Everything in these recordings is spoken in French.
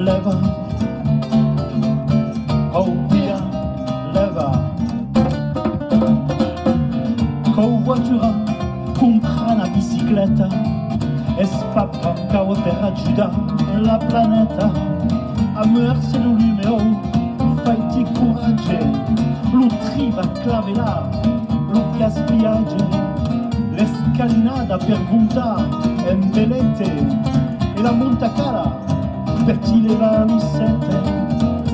leva, oh via, leva. Com voitura, compra na bicicleta, espapa cau per ajudar la planeta. A merce lo lumeo, fai-ti courage, lo triva clavela, lo gaspillage, l'escalinada per punta, embellete, e la montacala per ti leva lucette.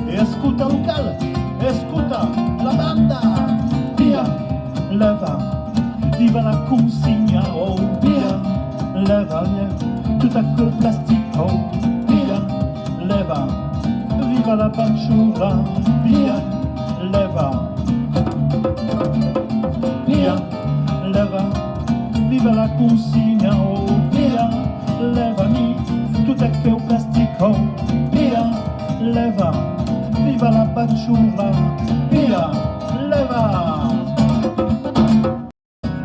E ascolta local, ascolta la banda, via, leva, viva la consigna, oh via, leva, tout à quel plastique, oh via, leva, viva la panciura, via, leva, via, leva, viva la consigna, oh via, levami, tout à quel plastique, oh via, leva, viva la panciura, via, leva.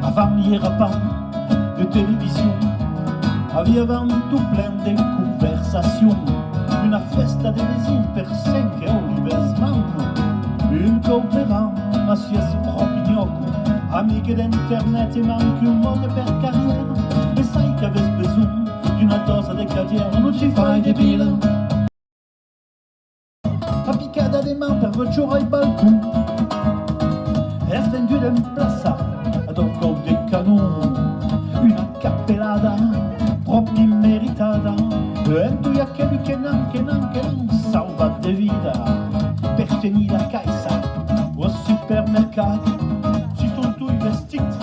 Avant il n'y aura pas de télévision, avant tout plein de conversations. Una festa de vesin per 5 olives manco, un cooperant a sies propi gnocco, amiche d'internet e manco un modo per carriera. E sai che aves bisogno di una dose de carriera, non ci fai debile. A picada de man per vociora ai balcon, e stenduta in plaza ad orco de canon, una cappellada proprio meritata. E tu ya che non salva de vida per tenir la caixa au supermercato. Ci sono tutti vestiti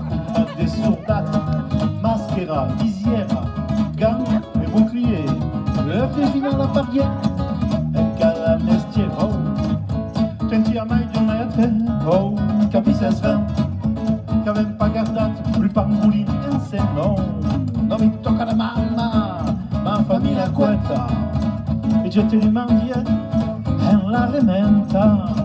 come dei soldati, maschera, visiera, gants e bouclier. E fino alla barriera e cada mestiere, oh, tenti a mai di mai a te, oh, capisci Sven, che avem pas guardato il pangolin in se, no, non mi tocca la mamma, ma fammi la cuenta, e je te demandie en la rementa.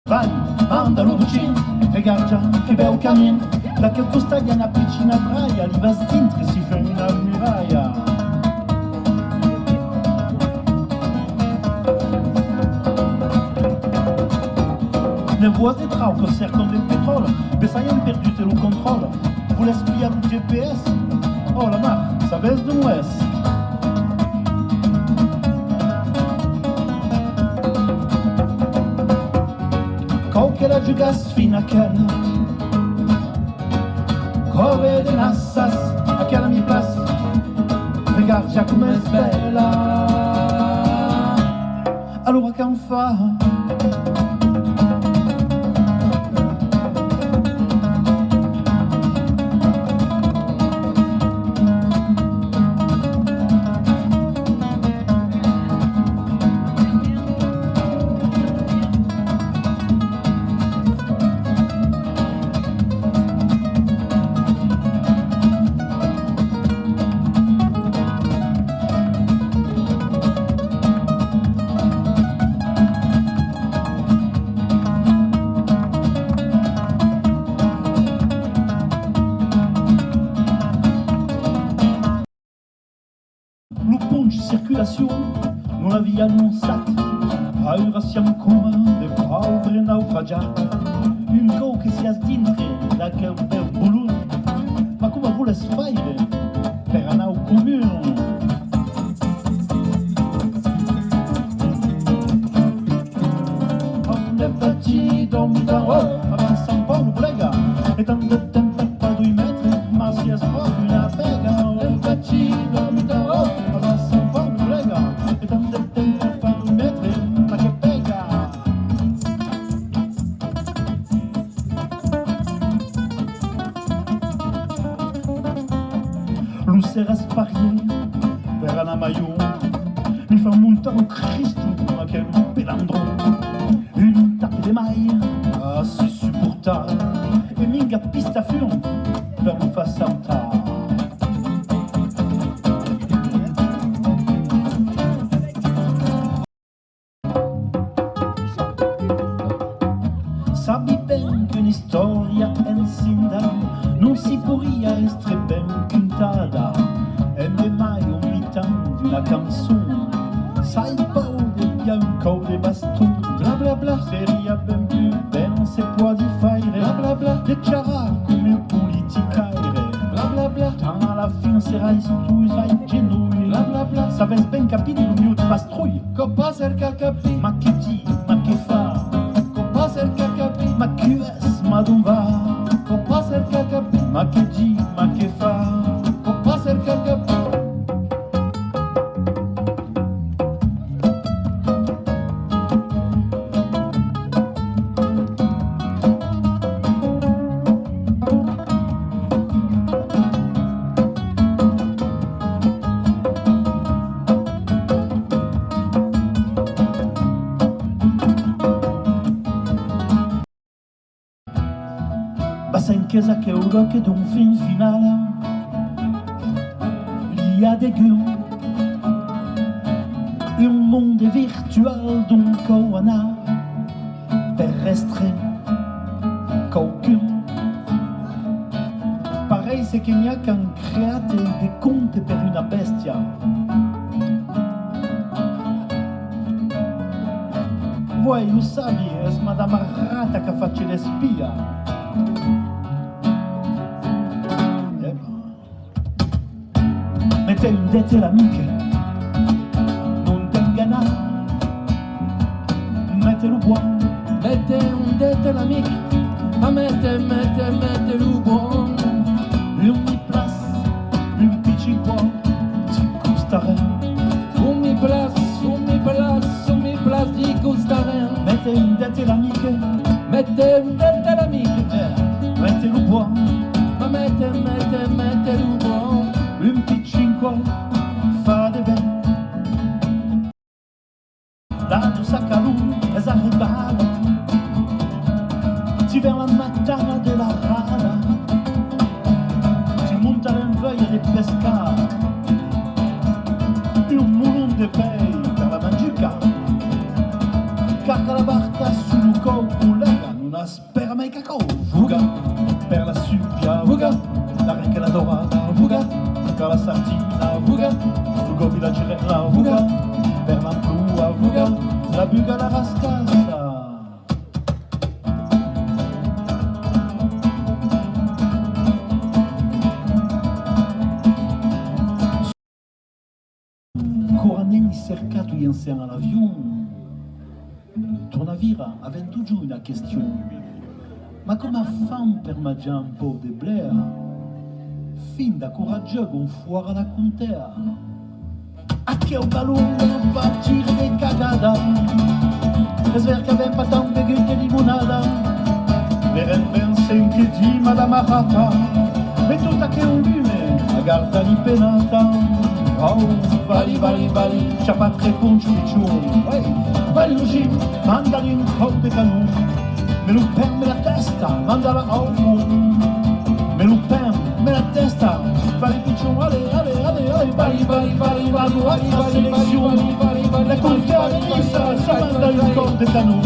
Vai, mandalo vicino, regarda che bel cammino, da che costaglia una piccina braia, li vas dintre si fa una muraia. Les voies des trauques cercano del pétrole, mais ça y a perdu tout le contrôle. Vous l'espiez le GPS, oh la marque, ça baisse de l'ouest. Che la giugas fino a quella Cove de nassas a quella mi place. Regarde già come è bella. Allora che fa? Circulation, non la via non sat, ora siamo come dei poveri naufragati, un go che si dintre da che per bulun, ma come vuole fare per andare al comune? Onde facci domita, oh, avanza un po' l'oblega, e tanto tempo pa 2 metri, ma si è proprio una pega. Onde facci domita, oh, avanza un po' l'oblega, e tanto tempo pa 2 metri, ma che pega. Lucera sparier per Anna Maillon, mi fa montare un Cristo a quel pelandron, une tape de maille assez supportable, et minga pista furon per un fa saltar. la canzone, sai paure, il y a encore des bastons, bla bla bla, seria ben più bene se può di fare, bla bla bla, de ciara come politicaire, bla bla bla, tant alla fine sarai tu i genui, bla bla bla, sapessi ben capire il mio pastrugli, Coppa cerca capì, ma che di, ma che fa, coppa cerca capì, ma che es, ma dove va, coppa cerca capì, ma che di, ma che fa. coppa cerca capì. Passa in chiesa che è un rock ed un film finale, il y a des gueux, un monde virtuel d'un corona terrestre qu'aucun. Pareil c'est qu'il n'y a qu'un créate des contes per una bestia. Vuoi lo savi, es madame rata che faccia le spia. Mette un dette l'amiche, non te ingana, mette lo buon, Mette un dette l'amic, ma mette lo buon. un mi place, un piccin cuore, ti costare. Un mi place di costare. Mette un dette l'amiche, Mette un dette l'amic, mette lo buon, ma mette lo buon. un piccin cuore, fa de ben. Dato sacalù, es arrivata, ti vers la matana de la rana, ti monta l'enveuil de pescar, un moulon de pei per la mangiuca, carga la barca sul collega, non aspera mai cacao, fuga per la suppia, fuga, la renca la dorata, fuga, per la sardina, fuga, fuga villaggerella, fuga, per l'amplua, fuga, la buga la rascassa. Coranen cercato insieme all'avion. Tornavira avendo giù una questione. Ma come fan per mangiare un po' di Blair? Fin da coraggio con fuori alla contea. A che un ballone va tirare di cagada. Es ver che avem pas tant begut de limonada. Veren ben sen che di madame Arata. E tutta che un lume, a garda di penata. Oh, vali, vali, vali, c'ha pas tre ponci piccioni. Vali lo gym, mandali un po' di canon. Me lo perde la testa, mandala al mondo. Me lo perde la testa, vali piccioni, ale, ale, ale, ale, vali, vali, vali, vali, vali, la selezione. La contea di Nissa, si manda un po' di canon.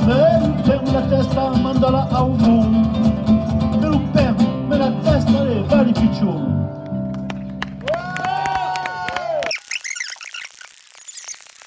Me lo perde la testa, mandala al mondo. Me lo perde la testa, ale, vali piccioni.